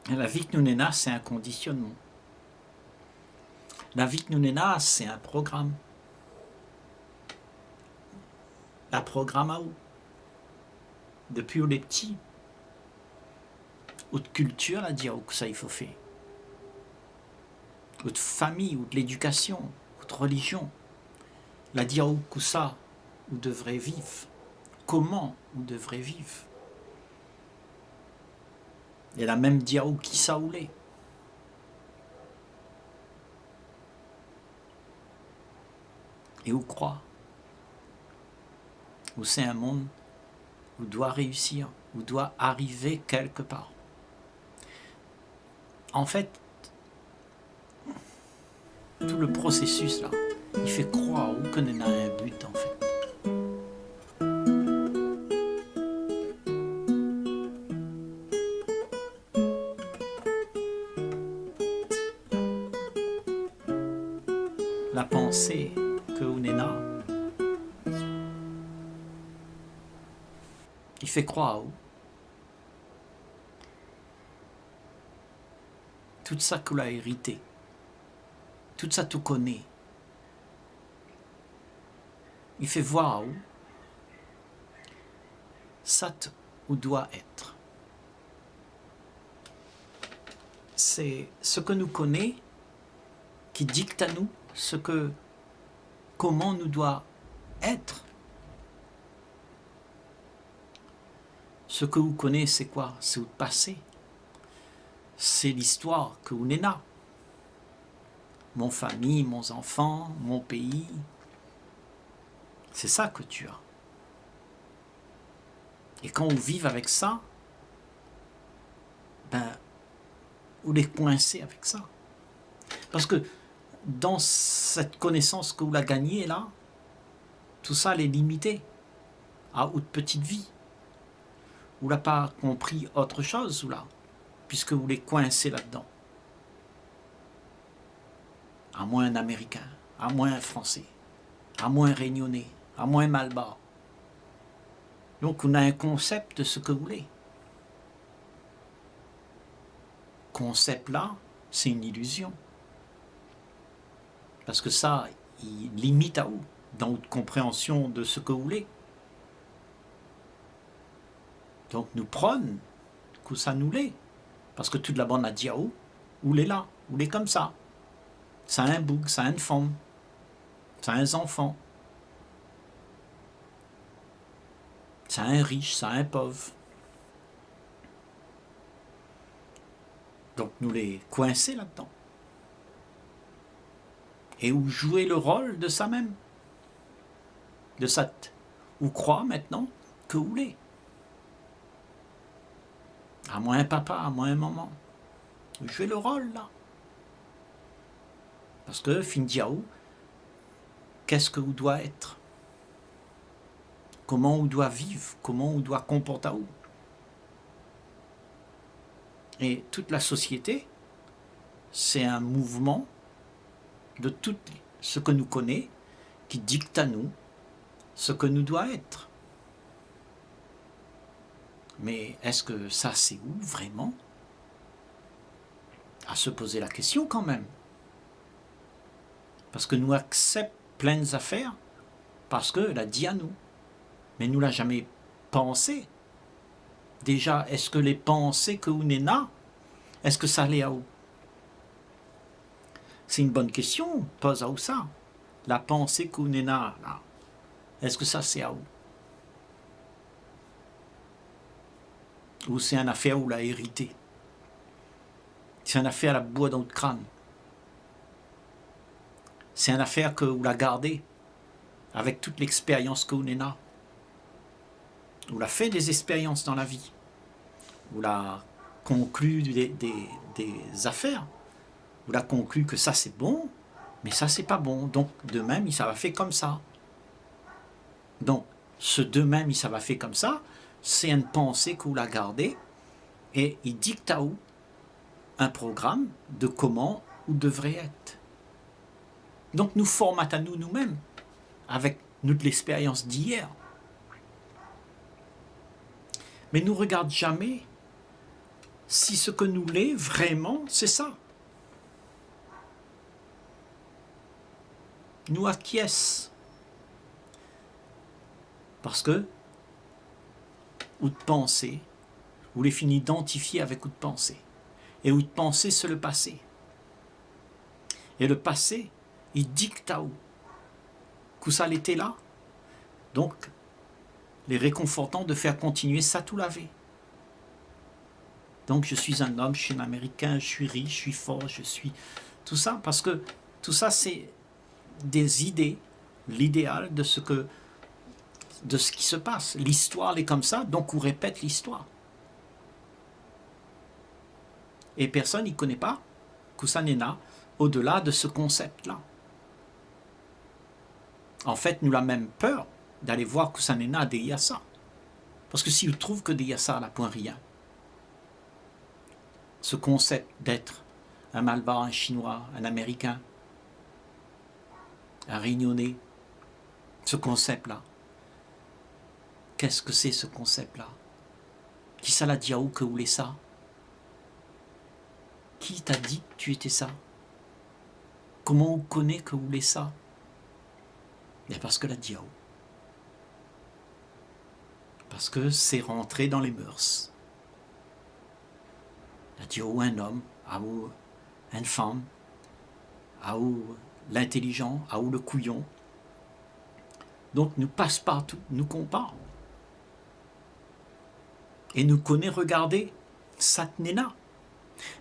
Et la vie que nous n'ena, c'est un conditionnement. La vie que nous n'ena, c'est un programme. La programme à où? Depuis où les petits. Ou de culture, la dire où ça il faut faire. Ou de famille, ou de l'éducation, ou de religion. La dire où ça, où devrait vivre. Comment où devrait vivre. Et la même dire où qui ça ou l'est. Et où croire. Où c'est un monde où doit réussir, où doit arriver quelque part. En fait, tout le processus là, il fait croire où qu'on a un but en fait. La pensée que on est là, il fait croire où tout ça que l'a hérité, tout ça tu connais, il fait voir où ça où doit être. C'est ce que nous connaissons qui dicte à nous comment nous doit être. Ce que vous connaissez, c'est quoi? C'est votre passé. C'est l'histoire que vous n'êtes là. Mon famille, mon enfant, mon pays. C'est ça que tu as. Et quand vous vivez avec ça, vous les coincez avec ça. Parce que dans cette connaissance que vous la gagnez là, tout ça est limité à votre petite vie. Vous n'avez pas compris autre chose là, puisque vous les coincez là-dedans. À moins un Américain, à moins un Français, à moins un Réunionnais, à moins un Malbar. Donc on a un concept de ce que vous voulez. Concept là, c'est une illusion. Parce que ça, il limite à où dans votre compréhension de ce que vous voulez. Donc nous prenons que ça nous l'est. Parce que toute la bande a dit où l'est là, où l'est comme ça. Ça a un bouc, ça a une femme, ça a un enfant. Ça a un riche, ça a un pauvre. Donc nous les coincer là-dedans. Et où jouer le rôle de ça même. De cette, ou croire maintenant que vous l'est. À moins un papa, à moins un maman. Vous jouez le rôle là. Parce que Findiaou, qu'est-ce que vous doit être? Comment on doit vivre? Comment on doit comporter? Et toute la société, c'est un mouvement de tout ce que nous connaissons qui dicte à nous ce que nous doit être. Mais est-ce que ça c'est où vraiment? À se poser la question quand même. Parce que nous acceptons plein d'affaires parce qu'elle a dit à nous. Mais nous l'a jamais pensé. Déjà, est-ce que les pensées que vous n'êtes est-ce que ça allait à où? C'est une bonne question, pose à où ça? La pensée que vous n'êtes là, est-ce que ça c'est à où? Ou c'est une affaire où l'a hérité? C'est une affaire à la bois dans le crâne. C'est une affaire que vous la gardez avec toute l'expérience que vous n'êtes là. Vous la fait des expériences dans la vie. Vous la conclu des affaires. Vous la conclu que ça c'est bon, mais ça c'est pas bon. Donc de même, ça va faire comme ça. Donc ce de même, ça va faire comme ça, c'est une pensée que vous la gardez et il dicte à vous un programme de comment vous devrez être. Donc nous formatons nous-mêmes avec notre l'expérience d'hier. Mais nous ne regardons jamais si ce que nous l'est vraiment, c'est ça. Nous acquiesce. Parce que, ou de penser, ou les finit identifier avec ou de penser. Et ou de penser, c'est le passé. Et le passé, il dicte à où ça l'était là. Donc, les réconfortant de faire continuer ça tout lavé. Donc, je suis un homme, je suis un Américain, je suis riche, je suis fort, je suis... Tout ça, parce que tout ça, c'est des idées, l'idéal de ce qui se passe. L'histoire est comme ça, donc on répète l'histoire. Et personne n'y connaît pas Kusanena au-delà de ce concept-là. En fait, nous avons même peur d'aller voir Kusanena des Yasa. Parce que s'il trouve que des Yasa, là, point rien. Ce concept d'être un Malbar, un Chinois, un Américain, un Réunionnais, ce concept-là. Qu'est-ce que c'est ce concept-là? Qui ça l'a dit à où que vous voulez ça? Qui t'a dit que tu étais ça? Comment on connaît que vous voulez ça? Mais parce que la Diao. Parce que c'est rentré dans les mœurs. La Diao, un homme, ou une femme, ou l'intelligent, ou le couillon. Donc nous passe partout, nous compare. Et nous connaît, regardez, Satnena.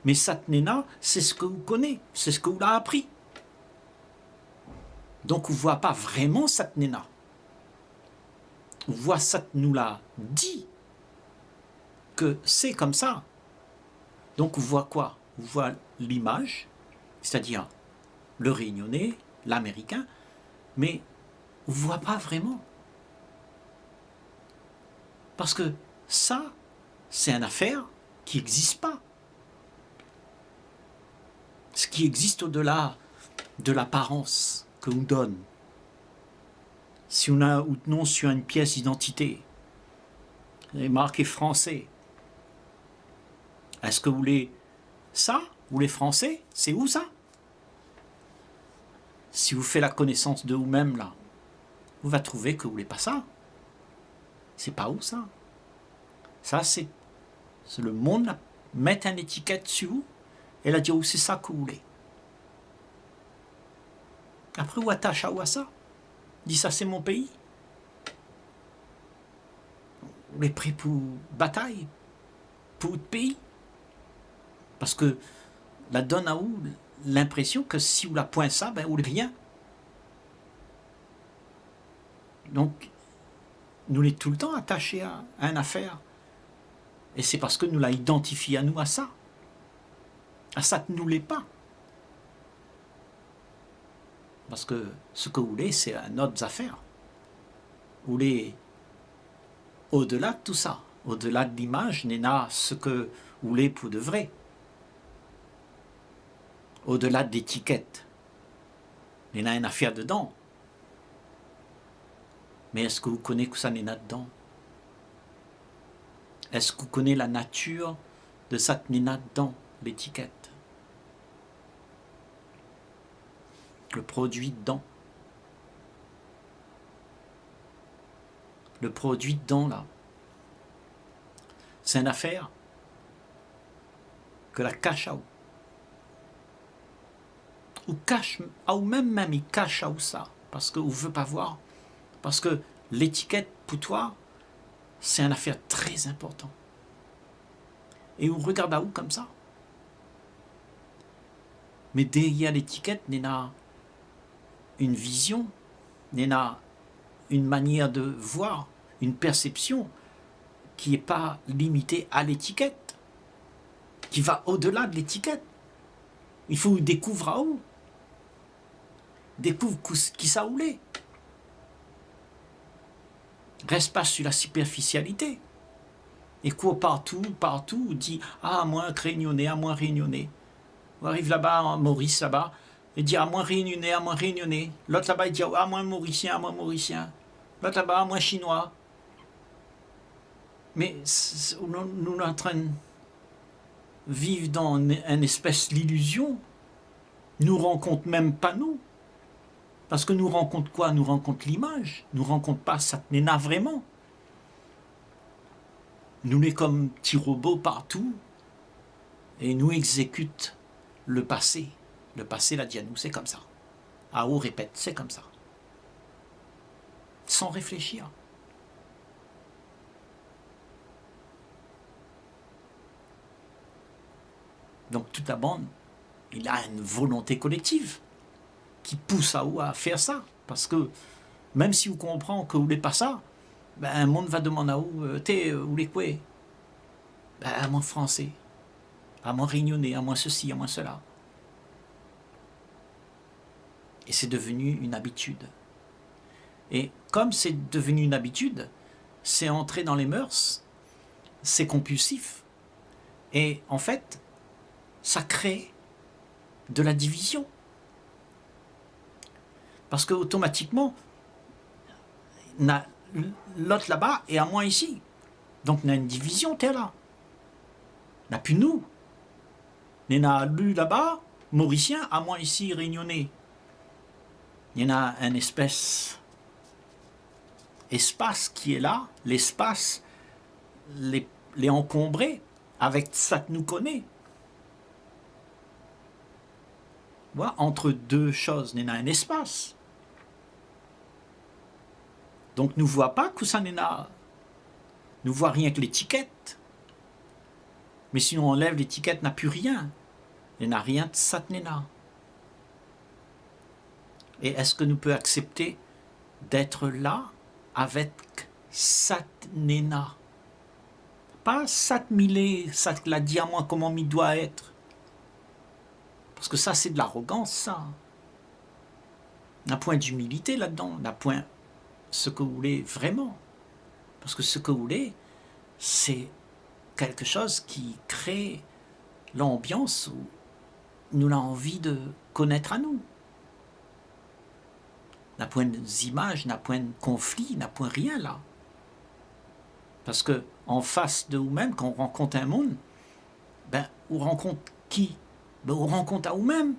Mais Satnena, c'est ce que vous connaissez, c'est ce que vous l'avez appris. Donc on ne voit pas vraiment Satnena. On voit nous l'a dit que c'est comme ça. Donc on voit quoi? On voit l'image, c'est-à-dire le Réunionnais, l'Américain, mais on ne voit pas vraiment. Parce que ça, c'est une affaire qui n'existe pas. Ce qui existe au-delà de l'apparence que l'on donne. Si on a ou non sur une pièce d'identité, est marqué français. Est-ce que vous voulez ça? Vous voulez français? C'est où ça? Si vous faites la connaissance de vous-même là, vous va trouver que vous voulez pas ça. C'est pas où ça? Ça c'est le monde là, mettre une étiquette sur vous et la dire c'est ça que vous voulez. Après vous attachez à ça. Dit ça c'est mon pays. Vous êtes prêt pour bataille pour votre pays. Parce que la donne à vous l'impression que si vous la pointe ça, ben vous rien. Donc nous sommes tout le temps attachés à une affaire. Et c'est parce que nous l'a identifié à nous à ça. À ça que nous l'est pas. Parce que ce que vous voulez, c'est notre affaire. Vous voulez au-delà de tout ça, au-delà de l'image, n'est là ce que vous voulez pour de vrai. Au-delà de l'étiquette. Il y a une affaire dedans. Mais est-ce que vous connaissez que ça n'est là dedans? Est-ce que vous connaissez la nature de cette nina dedans, l'étiquette? Le produit dedans. Le produit dedans, là. C'est une affaire que la cache à où. Ou cache, ou même il cache à où ça. Parce qu'on ne veut pas voir. Parce que l'étiquette, pour toi, c'est une affaire très importante. Et on regarde à où comme ça. Mais derrière l'étiquette, il y a une vision, il y a une manière de voir, une perception qui n'est pas limitée à l'étiquette, qui va au-delà de l'étiquette. Il faut découvrir à où. Découvre qui ça voulait. Reste pas sur la superficialité. Et quoi partout, on dit ah moi réunionnais, à moi réunionnais. On arrive là-bas, en Maurice là-bas, et dit à moi réunionnais, à moi réunionnais. L'autre là-bas il dit ah moi mauricien, à moi mauricien. L'autre là-bas, à moi chinois. Mais nous sommes en train vivent dans une espèce d'illusion, nous rencontrent même pas nous. Parce que nous rencontrent quoi? Nous rencontrent l'image. Nous rencontrent pas Satnena vraiment. Nous les comme petits robots partout et nous exécutent le passé. Le passé l'a dit à nous, c'est comme ça. Ao répète, c'est comme ça. Sans réfléchir. Donc toute la bande, il a une volonté collective qui pousse Ao à faire ça. Parce que même si vous comprenez que vous n'êtes pas ça, ben, un monde va demander à vous, t'es où les quoi? Ben, à moi français, à moi réunionnais, à moi ceci, à moi cela. Et c'est devenu une habitude. Et comme c'est devenu une habitude, c'est entré dans les mœurs, c'est compulsif. Et en fait, ça crée de la division. Parce que automatiquement, l'autre là-bas et à moi ici. Donc on a une division, t'es là. On n'a plus nous. On a lui là-bas, mauricien, à moi ici, réunionnais. Il y en a un espace qui est là, l'espace, les encombrer avec ça que nous connaît. Voilà, entre deux choses, il y en a un espace. Donc nous ne voit pas que ça n'est là. Nous voit rien que l'étiquette. Mais si on enlève l'étiquette, n'a plus rien. Il n'y a rien de Satnena. Et est-ce que nous pouvons accepter d'être là avec Satnena? Pas Satmilé, Sat l'a dit à moi comment il doit être. Parce que ça, c'est de l'arrogance, ça. Un point d'humilité là-dedans, un point ce que vous voulez vraiment. Parce que ce que vous voulez, c'est quelque chose qui crée l'ambiance où nous avons envie de connaître à nous. N'a point d'image, n'a point de conflit, n'a point rien là. Parce que en face de vous-même, quand on rencontre un monde, ben, on rencontre qui? Ben, on rencontre à vous-même.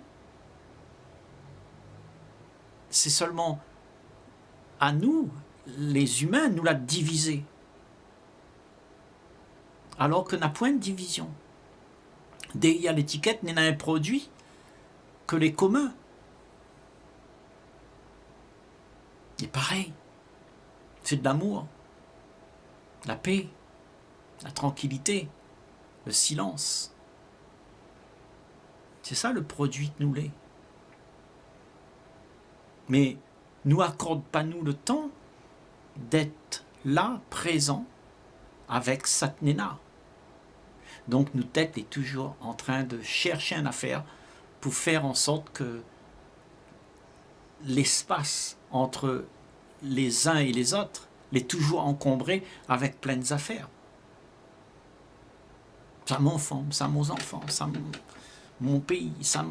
C'est seulement à nous, les humains, nous l'a divisé. Alors que n'a point de division. Dès qu'il y a l'étiquette, n'est un produit que les communs. Et pareil, c'est de l'amour, la paix, la tranquillité, le silence. C'est ça le produit que nous l'est. Mais nous accorde pas nous le temps d'être là, présent, avec Satnena. Donc notre tête est toujours en train de chercher une affaire pour faire en sorte que l'espace entre les uns et les autres est toujours encombré avec pleines affaires. Ça mon femme, ça mon enfant, ça mon pays, ça.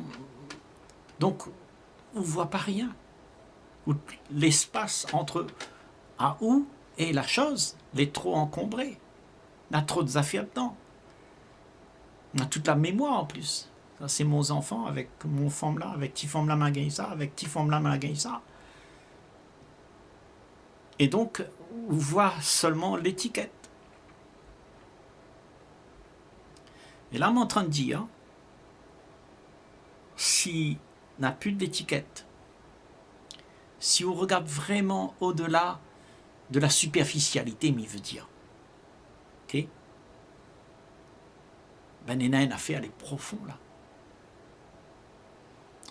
Donc on ne voit pas rien. L'espace entre à où et la chose est trop encombré. On a trop d'affaires dedans. On a toute la mémoire en plus. Ça, c'est mon enfant avec mon femme là, avec petit femme là, m'a gagné ça, avec petit femme là, m'a gagné ça. Et donc, on voit seulement l'étiquette. Et là, on est en train de dire, si on n'a plus d'étiquette, si on regarde vraiment au-delà de la superficialité, mais il veut dire, ok, ben, il y a une affaire, elle est profonde là.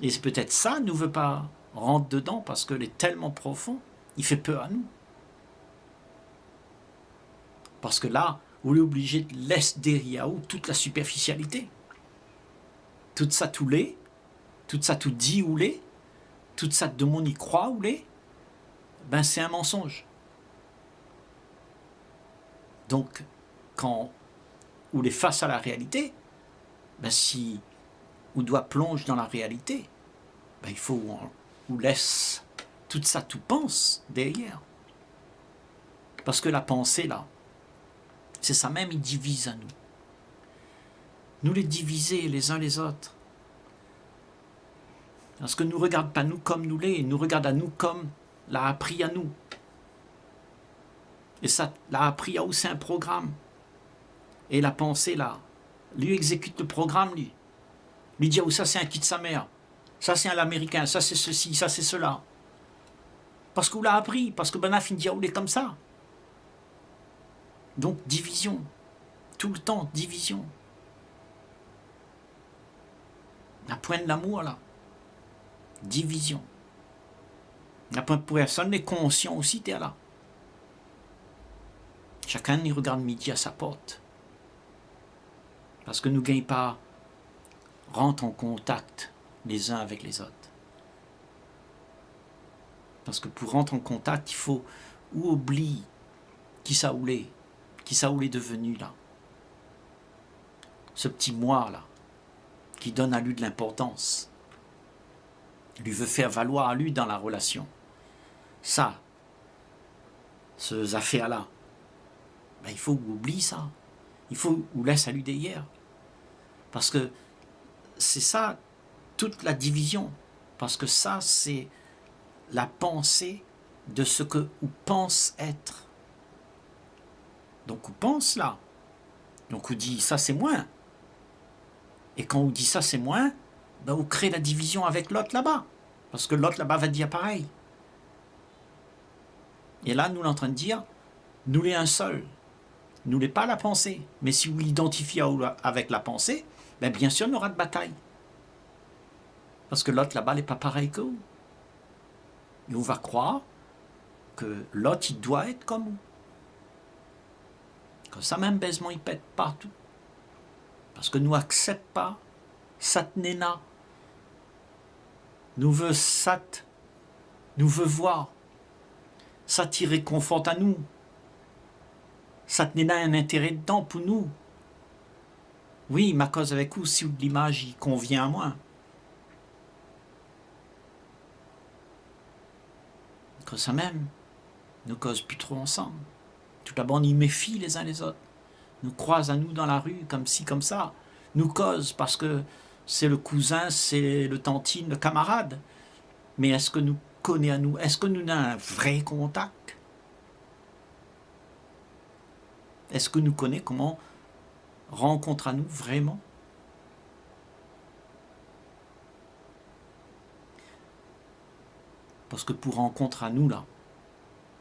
Et c'est peut-être ça, nous ne veut pas rentrer dedans parce qu'elle est tellement profond, il fait peur à nous. Parce que là, on est obligé de laisser derrière toute la superficialité. Tout ça tout l'est, tout ça tout dit ou l'est, tout ça de monde y croit ou l'est, ben c'est un mensonge. Donc, quand on est face à la réalité, ben si on doit plonger dans la réalité, ben il faut on laisse tout ça tout pense derrière. Parce que la pensée là, c'est ça même, il divise à nous. nous les diviser les uns les autres. Parce que nous ne regarde pas nous comme nous les, nous regarde à nous comme l'a appris à nous. Et ça l'a appris à aussi un programme. Et la pensée là, lui exécute le programme lui. Lui dit, oh ça c'est un kit de sa mère, ça c'est un américain, ça c'est ceci, ça c'est cela. Parce qu'on l'a appris, parce que Banaf il dit, oh il est comme ça. Donc division, tout le temps division. La pointe de l'amour là, division. La pointe pour personne n'est conscient aussi t'es là. Chacun y regarde midi à sa porte. Parce que nous ne gagnons pas rentre en contact les uns avec les autres. Parce que pour rentrer en contact, il faut ou oublier qui ça est devenu là. Ce petit moi là, qui donne à lui de l'importance, lui veut faire valoir à lui dans la relation. Ça, ces affaires-là, ben, il faut oublier ça. Il faut ou laisse à lui d'hier. Parce que c'est ça, toute la division. Parce que ça, c'est la pensée de ce que on pense être. Donc on pense là. Donc on dit ça c'est moins. Et quand on dit ça c'est moins, ben on crée la division avec l'autre là-bas. Parce que l'autre là-bas va dire pareil. Et là, nous, on est en train de dire, nous les un seul. Nous les pas la pensée. Mais si vous l'identifiez avec la pensée, ben bien sûr, on aura de bataille. Parce que l'autre là-bas n'est pas pareil que vous. Et on va croire que l'autre, il doit être comme vous. Que ça même baisement, il pète partout. Parce que nous n'acceptons pas Satnena. Nous veut Sat, nous veut voir. Ça tirer confort à nous. Satnena a un intérêt dedans pour nous. Oui, ma cause avec vous, si l'image il convient à moi. Que ça même, nous cause plus trop ensemble. Tout d'abord, on y méfie les uns les autres. Nous croisent à nous dans la rue, comme ci, comme ça. Nous cause parce que c'est le cousin, c'est le tantine, le camarade. Mais est-ce que nous connaît à nous? Est-ce que nous avons un vrai contact? Est-ce que nous connaissons comment rencontre à nous vraiment? Parce que pour rencontre à nous là,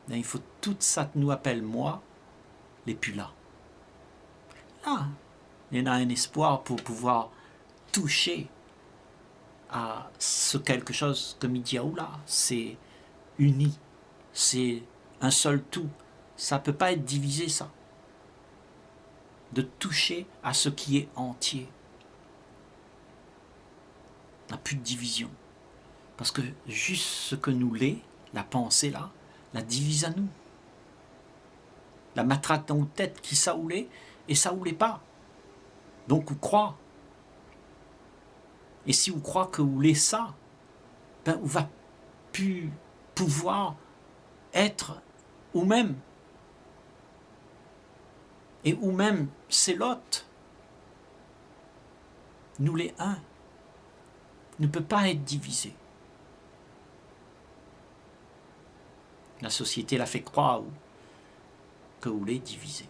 il faut tout ça que nous appelle moi, les plus là. Là, il y a un espoir pour pouvoir toucher à ce quelque chose que Midiaou là, c'est uni, c'est un seul tout. Ça ne peut pas être divisé ça. De toucher à ce qui est entier. Il n'y a plus de division. Parce que juste ce que nous l'est, la pensée là, la divise à nous. La matraque dans nos têtes qui saoulait et saoulait pas. Donc on croit. Et si on croit que vous l'est ça, ben on va plus pouvoir être ou même. Et ou même c'est l'autre. Nous les un ne peut pas être divisé. La société l'a fait croire que vous l'êtes divisé.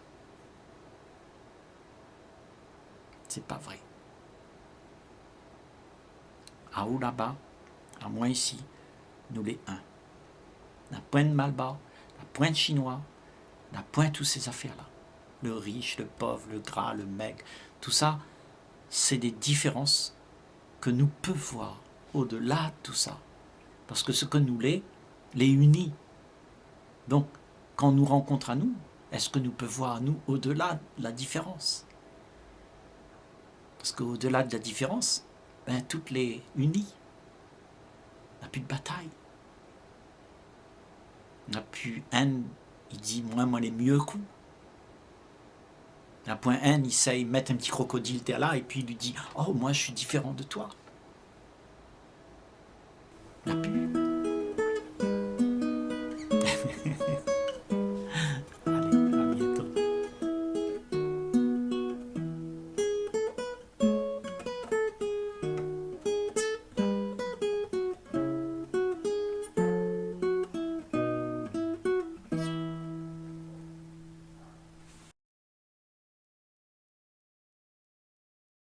C'est pas vrai. À vous là-bas, à moi ici, nous les un. La pointe Malbar, la pointe chinois, la pointe toutes ces affaires-là. Le riche, le pauvre, le gras, le maigre, tout ça, c'est des différences que nous pouvons voir au-delà de tout ça. Parce que ce que nous les unit. Donc, quand on nous rencontre à nous, est-ce que nous pouvons voir nous au-delà de la différence? Parce qu'au-delà de la différence, ben, toutes les unies. On n'a plus de bataille. On n'a plus haine. Il dit, moi, les mieux que vous. La point haine, il sait mettre un petit crocodile là, et puis il lui dit, oh, moi, je suis différent de toi. On n'a plus.